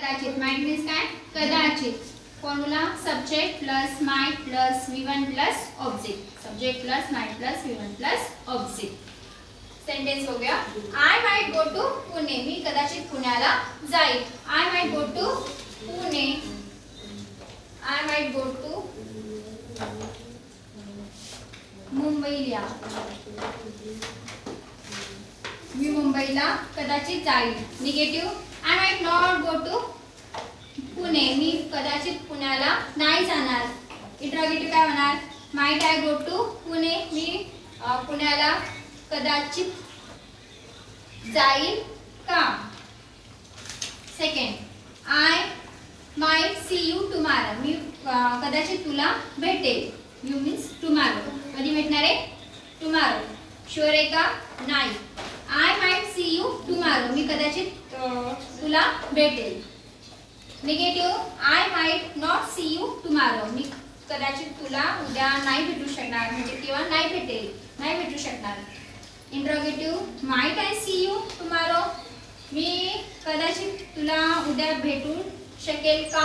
कदाचित. Might means काय कदाचित. Formula subject plus might plus V1 plus object. Subject plus might plus V1 plus object. Sentence बघूया. I might go to Pune. मी कदाचित पुण्याला जाईल. I might go to Pune. I might go to मुंबईला. मी मुंबईला कदाचित जाईल. Negative. I might not go to Pune. मी कदाचित पुण्याला नाही जाणार. इंट्रोगेटिव्ह काय होणार. Might I go to Pune. मी पुण्याला कदाचित जाईल का. Second. I might see you tomorrow. मी कदाचित तुला भेटेल. You means tomorrow. कधी भेटणार आहे टुमारो. शुअर आहे का नाही. I might see you tomorrow. मी कदाचित तुला भेटेल. Negative. I might not see you tomorrow. मी कदाचित तुला उद्या नाही भेटू शकणार म्हणजे किंवा नाही भेटेल नाही भेटू शकणार. Interrogative. Might I see you tomorrow. मी कदाचित तुला उद्या भेटू शकेल का.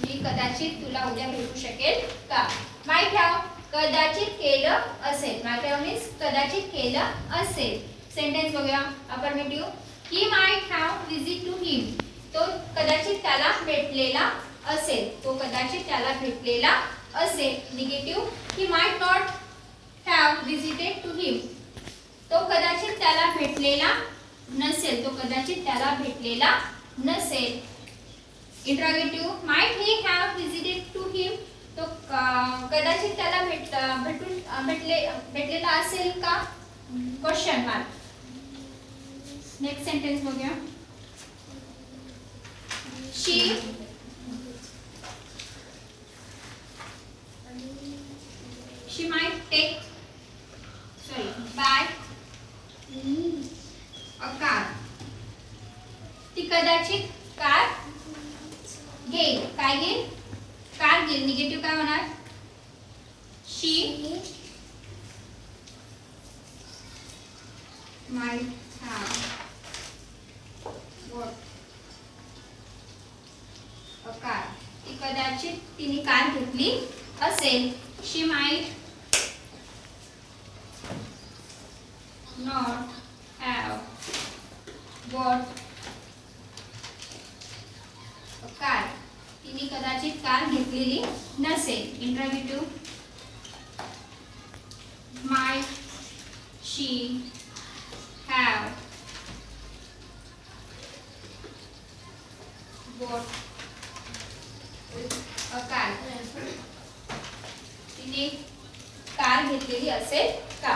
मी कदाचित तुला उद्या भेटू शकेल का. माइट हॅव कदाचित केलं असेल. माइट हॅव मीन्स कदाचित केलं असेल. सेंटेन्स बघूया. Affirmative. He might have visit to him. तो कदाचित त्याला भेटलेला असेल. तो कदाचित त्याला भेटलेला असेल. Negative. He might not have visited to him. तो कदाचित त्याला भेटलेला नसेल. तो कदाचित त्याला भेटलेला नसेल. Interrogative. Might he have visited to him. तो कदाचित त्याला भेटलेला असेल का. Question mark. नेक्स्ट सेंटेन्स बघूया. she might buy a car. ती कदाचित कार घेईल. काय घेईल कार घेईल. निगेटिव्ह काय होणार. she might have bought a car. ती कदाचित तिने कार घेतली असेल. she might not have bought a car. तिने कदाचित कार घेतलेली नसेल. Interrogative. might she have bought a car. तिने कार घेतलेली असेल का.